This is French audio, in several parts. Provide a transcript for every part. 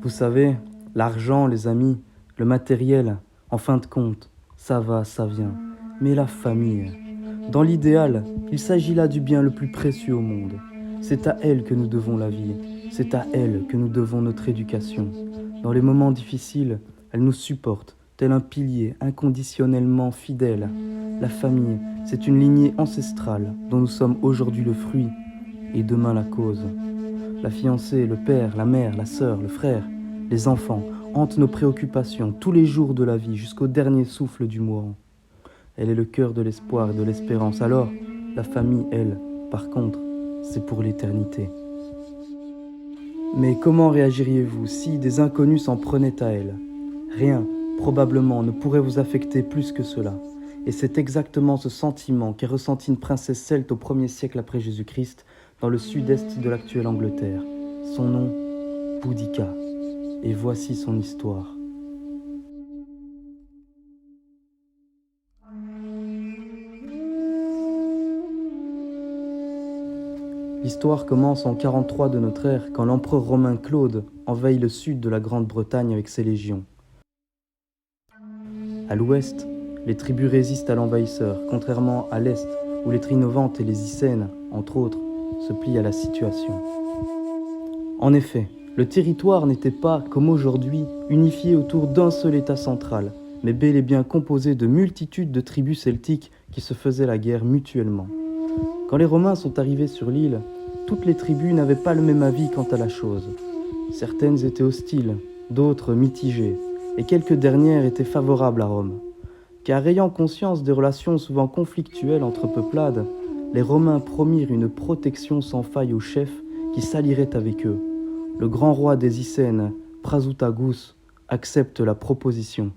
Vous savez, l'argent, les amis, le matériel, en fin de compte, ça va, ça vient. Mais la famille, dans l'idéal, il s'agit là du bien le plus précieux au monde. C'est à elle que nous devons la vie, c'est à elle que nous devons notre éducation. Dans les moments difficiles, elle nous supporte, tel un pilier inconditionnellement fidèle. La famille, c'est une lignée ancestrale dont nous sommes aujourd'hui le fruit et demain la cause. La fiancée, le père, la mère, la sœur, le frère, les enfants hantent nos préoccupations tous les jours de la vie jusqu'au dernier souffle du mourant. Elle est le cœur de l'espoir et de l'espérance. Alors, la famille, elle, par contre, c'est pour l'éternité. Mais comment réagiriez-vous si des inconnus s'en prenaient à elle ? Rien, probablement, ne pourrait vous affecter plus que cela. Et c'est exactement ce sentiment qu'a ressenti une princesse celte au 1er siècle après Jésus-Christ dans le sud-est de l'actuelle Angleterre. Son nom, Boudica. Et voici son histoire. L'histoire commence en 43 de notre ère, quand l'empereur romain Claude envahit le sud de la Grande-Bretagne avec ses légions. À l'ouest, les tribus résistent à l'envahisseur, contrairement à l'est, où les Trinovantes et les Icènes, entre autres, se plient à la situation. En effet, le territoire n'était pas, comme aujourd'hui, unifié autour d'un seul État central, mais bel et bien composé de multitudes de tribus celtiques qui se faisaient la guerre mutuellement. Quand les Romains sont arrivés sur l'île, toutes les tribus n'avaient pas le même avis quant à la chose. Certaines étaient hostiles, d'autres mitigées, et quelques dernières étaient favorables à Rome. Car ayant conscience des relations souvent conflictuelles entre peuplades, les Romains promirent une protection sans faille aux chefs qui s'allieraient avec eux. Le grand roi des Icènes, Prasutagus, accepte la proposition.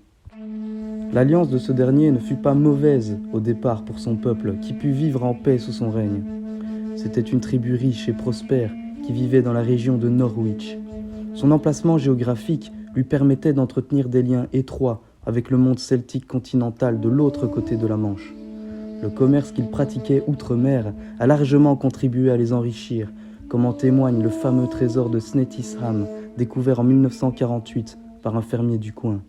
L'alliance de ce dernier ne fut pas mauvaise au départ pour son peuple, qui put vivre en paix sous son règne. C'était une tribu riche et prospère qui vivait dans la région de Norwich. Son emplacement géographique lui permettait d'entretenir des liens étroits avec le monde celtique continental de l'autre côté de la Manche. Le commerce qu'il pratiquait outre-mer a largement contribué à les enrichir, comme en témoigne le fameux trésor de Snetisham, découvert en 1948 par un fermier du coin.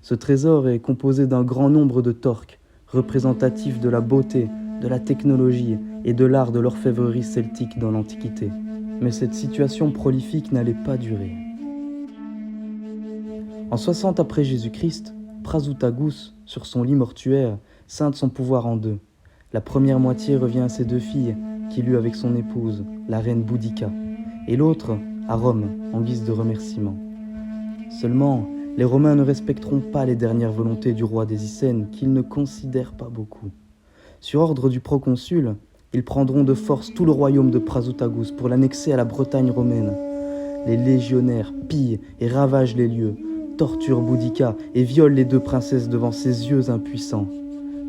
Ce trésor est composé d'un grand nombre de torques, représentatifs de la beauté, de la technologie et de l'art de l'orfèvrerie celtique dans l'Antiquité. Mais cette situation prolifique n'allait pas durer. En 60 après Jésus-Christ, Prasutagus, sur son lit mortuaire, scinde son pouvoir en deux. La première moitié revient à ses deux filles, qu'il eut avec son épouse, la reine Boudica, et l'autre à Rome, en guise de remerciement. Seulement, les Romains ne respecteront pas les dernières volontés du roi des Icènes, qu'ils ne considèrent pas beaucoup. Sur ordre du proconsul, ils prendront de force tout le royaume de Prasutagus pour l'annexer à la Bretagne romaine. Les légionnaires pillent et ravagent les lieux, torturent Boudica et violent les deux princesses devant ses yeux impuissants.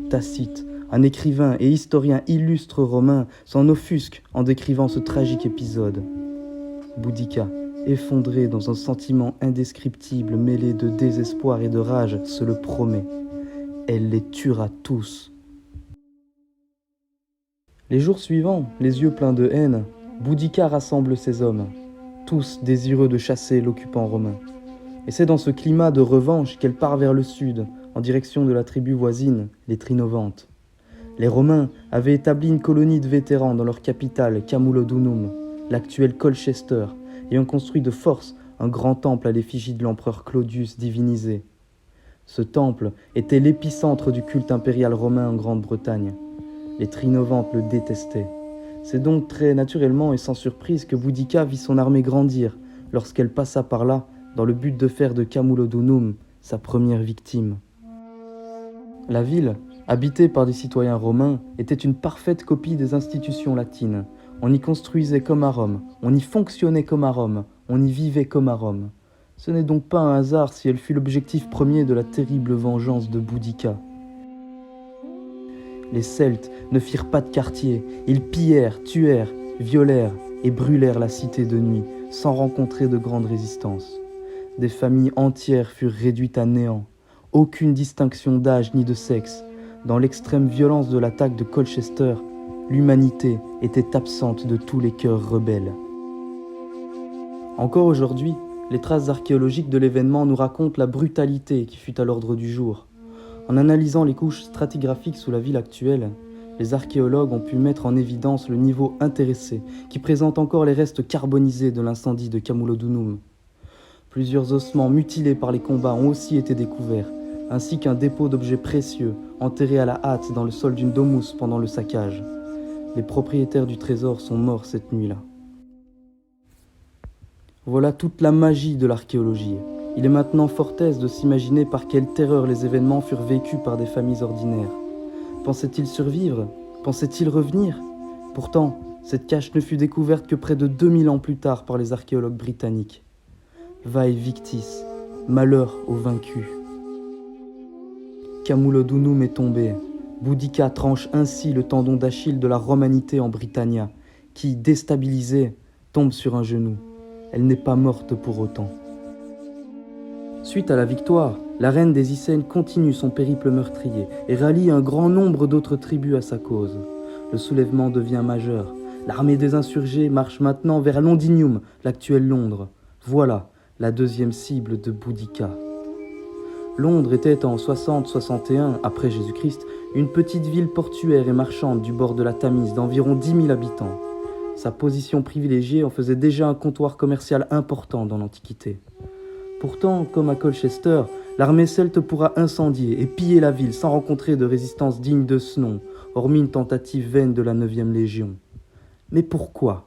Tacite, un écrivain et historien illustre romain, s'en offusque en décrivant ce tragique épisode. Boudica, effondrée dans un sentiment indescriptible mêlé de désespoir et de rage, se le promet. Elle les tuera tous. Les jours suivants, les yeux pleins de haine, Boudica rassemble ses hommes, tous désireux de chasser l'occupant romain. Et c'est dans ce climat de revanche qu'elle part vers le sud, en direction de la tribu voisine, les Trinovantes. Les Romains avaient établi une colonie de vétérans dans leur capitale, Camulodunum, l'actuel Colchester, et ont construit de force un grand temple à l'effigie de l'empereur Claudius divinisé. Ce temple était l'épicentre du culte impérial romain en Grande-Bretagne. Les Trinovantes le détestaient. C'est donc très naturellement et sans surprise que Boudica vit son armée grandir lorsqu'elle passa par là dans le but de faire de Camulodunum sa première victime. La ville, habitée par des citoyens romains, était une parfaite copie des institutions latines. On y construisait comme à Rome, on y fonctionnait comme à Rome, on y vivait comme à Rome. Ce n'est donc pas un hasard si elle fut l'objectif premier de la terrible vengeance de Boudica. Les Celtes ne firent pas de quartier, ils pillèrent, tuèrent, violèrent et brûlèrent la cité de nuit, sans rencontrer de grande résistance. Des familles entières furent réduites à néant, aucune distinction d'âge ni de sexe. dans l'extrême violence de l'attaque de Colchester, l'humanité était absente de tous les cœurs rebelles. Encore aujourd'hui, les traces archéologiques de l'événement nous racontent la brutalité qui fut à l'ordre du jour. En analysant les couches stratigraphiques sous la ville actuelle, les archéologues ont pu mettre en évidence le niveau intéressé qui présente encore les restes carbonisés de l'incendie de Camulodunum. Plusieurs ossements mutilés par les combats ont aussi été découverts, ainsi qu'un dépôt d'objets précieux enterrés à la hâte dans le sol d'une domus pendant le saccage. Les propriétaires du trésor sont morts cette nuit-là. Voilà toute la magie de l'archéologie. Il est maintenant fort aise de s'imaginer par quelle terreur les événements furent vécus par des familles ordinaires. Pensaient-ils survivre? Pensaient-ils revenir? Pourtant, cette cache ne fut découverte que près de 2000 ans plus tard par les archéologues britanniques. Vae victis, malheur aux vaincus. Camulodunum est tombé. Boudica tranche ainsi le tendon d'Achille de la romanité en Britannia, qui, déstabilisée, tombe sur un genou. Elle n'est pas morte pour autant. Suite à la victoire, la reine des Icènes continue son périple meurtrier et rallie un grand nombre d'autres tribus à sa cause. Le soulèvement devient majeur. L'armée des insurgés marche maintenant vers Londinium, l'actuel Londres. Voilà la deuxième cible de Boudica. Londres était en 60-61 après Jésus-Christ une petite ville portuaire et marchande du bord de la Tamise d'environ 10 000 habitants. Sa position privilégiée en faisait déjà un comptoir commercial important dans l'Antiquité. Pourtant, comme à Colchester, l'armée celte pourra incendier et piller la ville sans rencontrer de résistance digne de ce nom, hormis une tentative vaine de la 9e Légion. Mais pourquoi ?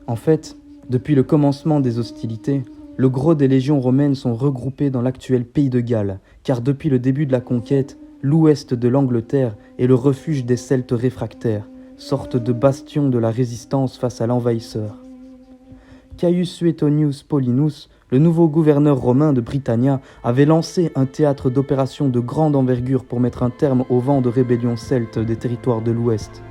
En fait, depuis le commencement des hostilités, le gros des légions romaines sont regroupées dans l'actuel pays de Galles, car depuis le début de la conquête, l'ouest de l'Angleterre est le refuge des Celtes réfractaires, sorte de bastion de la résistance face à l'envahisseur. Caius Suetonius Paulinus, le nouveau gouverneur romain de Britannia, avait lancé un théâtre d'opérations de grande envergure pour mettre un terme au vent de rébellion celte des territoires de l'Ouest.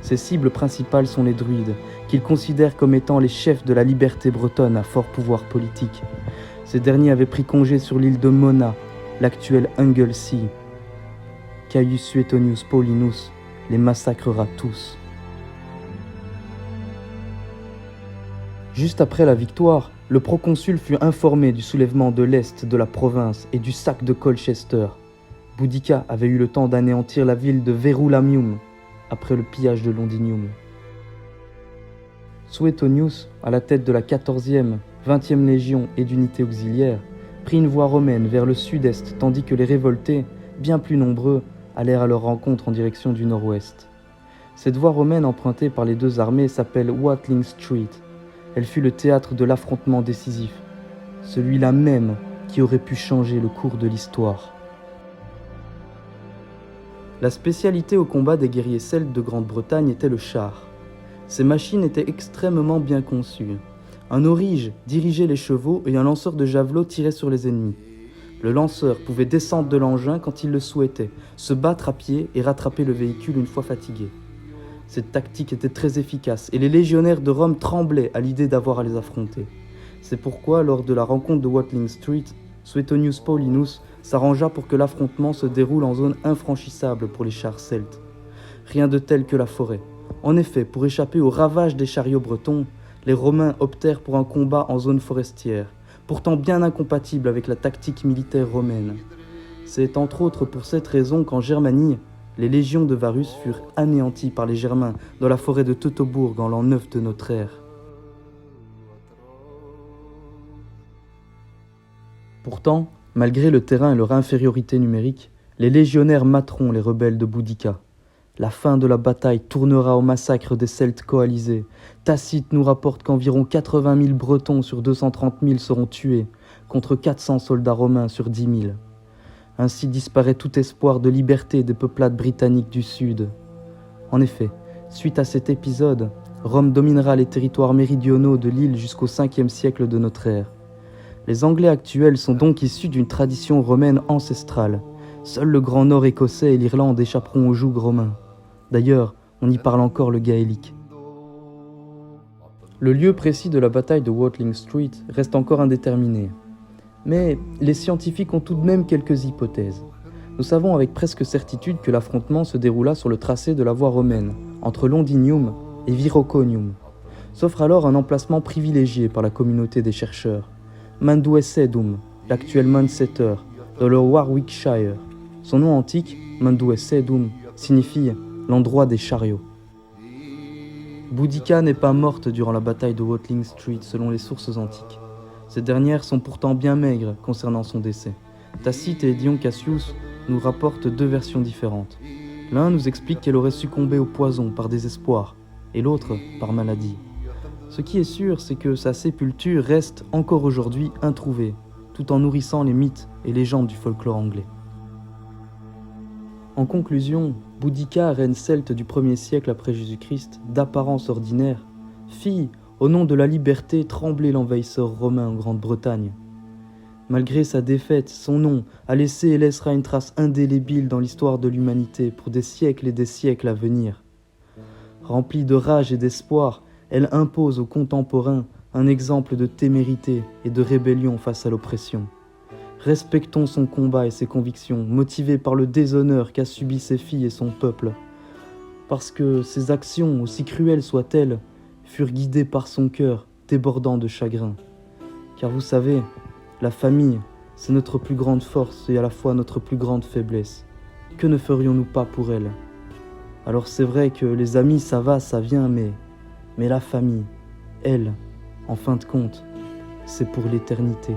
Ses cibles principales sont les druides, qu'il considère comme étant les chefs de la liberté bretonne à fort pouvoir politique. Ces derniers avaient pris congé sur l'île de Mona, l'actuelle Anglesey. Caius Suetonius Paulinus les massacrera tous. Juste après la victoire, le proconsul fut informé du soulèvement de l'est de la province et du sac de Colchester. Boudica avait eu le temps d'anéantir la ville de Verulamium après le pillage de Londinium. Suetonius, à la tête de la 14e, 20e légion et d'unités auxiliaires, prit une voie romaine vers le sud-est tandis que les révoltés, bien plus nombreux, allèrent à leur rencontre en direction du nord-ouest. Cette voie romaine empruntée par les deux armées s'appelle Watling Street. Elle fut le théâtre de l'affrontement décisif, celui-là même qui aurait pu changer le cours de l'histoire. La spécialité au combat des guerriers celtes de Grande-Bretagne était le char. Ces machines étaient extrêmement bien conçues. Un aurige dirigeait les chevaux et un lanceur de javelots tirait sur les ennemis. Le lanceur pouvait descendre de l'engin quand il le souhaitait, se battre à pied et rattraper le véhicule une fois fatigué. Cette tactique était très efficace et les légionnaires de Rome tremblaient à l'idée d'avoir à les affronter. C'est pourquoi, lors de la rencontre de Watling Street, Suetonius Paulinus s'arrangea pour que l'affrontement se déroule en zone infranchissable pour les chars celtes. Rien de tel que la forêt. En effet, pour échapper aux ravages des chariots bretons, les Romains optèrent pour un combat en zone forestière, pourtant bien incompatible avec la tactique militaire romaine. C'est entre autres pour cette raison qu'en Germanie, les légions de Varus furent anéanties par les Germains dans la forêt de Teutobourg en l'an 9 de notre ère. Pourtant, malgré le terrain et leur infériorité numérique, les légionnaires materont les rebelles de Boudica. La fin de la bataille tournera au massacre des Celtes coalisés. Tacite nous rapporte qu'environ 80 000 Bretons sur 230 000 seront tués, contre 400 soldats romains sur 10 000. Ainsi disparaît tout espoir de liberté des peuplades britanniques du Sud. En effet, suite à cet épisode, Rome dominera les territoires méridionaux de l'île jusqu'au 5e siècle de notre ère. Les Anglais actuels sont donc issus d'une tradition romaine ancestrale. Seul le Grand Nord écossais et l'Irlande échapperont au joug romain. D'ailleurs, on y parle encore le gaélique. Le lieu précis de la bataille de Watling Street reste encore indéterminé. Mais les scientifiques ont tout de même quelques hypothèses. Nous savons avec presque certitude que l'affrontement se déroula sur le tracé de la voie romaine, entre Londinium et Viroconium. S'offre alors un emplacement privilégié par la communauté des chercheurs, Manduesedum, l'actuel Manchester, dans le Warwickshire. Son nom antique, Manduesedum, signifie l'endroit des chariots. Boudica n'est pas morte durant la bataille de Watling Street selon les sources antiques. Ces dernières sont pourtant bien maigres concernant son décès. Tacite et Dion Cassius nous rapportent deux versions différentes. L'un nous explique qu'elle aurait succombé au poison par désespoir, et l'autre par maladie. Ce qui est sûr, c'est que sa sépulture reste encore aujourd'hui introuvée, tout en nourrissant les mythes et légendes du folklore anglais. En conclusion, Boudica, reine celte du 1er siècle après Jésus-Christ, d'apparence ordinaire, fit, au nom de la liberté, trembler l'envahisseur romain en Grande-Bretagne. Malgré sa défaite, son nom a laissé et laissera une trace indélébile dans l'histoire de l'humanité pour des siècles et des siècles à venir. Remplie de rage et d'espoir, elle impose aux contemporains un exemple de témérité et de rébellion face à l'oppression. Respectons son combat et ses convictions, motivés par le déshonneur qu'a subi ses filles et son peuple, parce que ses actions, aussi cruelles soient-elles, furent guidées par son cœur débordant de chagrin. Car vous savez, la famille, c'est notre plus grande force et à la fois notre plus grande faiblesse. Que ne ferions-nous pas pour elle? Alors c'est vrai que les amis, ça va, ça vient, mais la famille, elle, en fin de compte, c'est pour l'éternité.